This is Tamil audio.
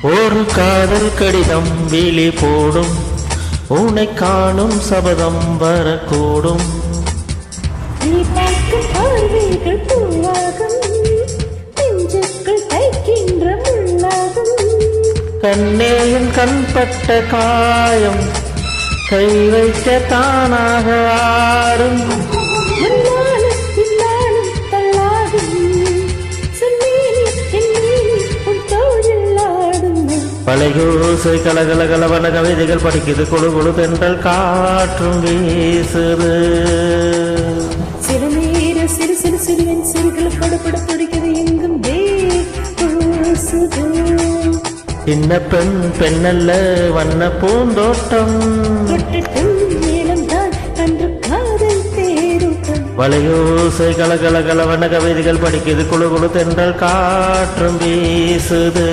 ஒரு காதல் கடிதம் விழி போடும், உன்னை காணும் சபதம் வரக்கூடும். நீ பார்க்கும் பார்வைகள் பூவாகும், நெஞ்சுக்குள் தைக்கின்ற முள்ளாகும். கண்ணேயும் கண்பட்ட காயம் கை வைக்க தானாக ஆடும். முன்னாலும் பின்னாலும் தள்ளாடும், செம்மீனி எம்மீனி உன் தோளில் ஆடும். பழையோசை கலகல கலவன கவிதைகள் படிக்குது, கொழு கொழு தென்றல் காற்றும் வீசுது. சில நேர சிறு சிறு சிறுவன் சிறுகள் படப்பட துடிக்குது, எங்கும் பூசுது. சின்ன பெண் பெண்ணல்ல வண்ண பூந்தோட்டம், வளையோசை கலகல கலவன கவிதைகள் படிக்குது, குழு குழு தென்றல் காற்றும் வீசுது.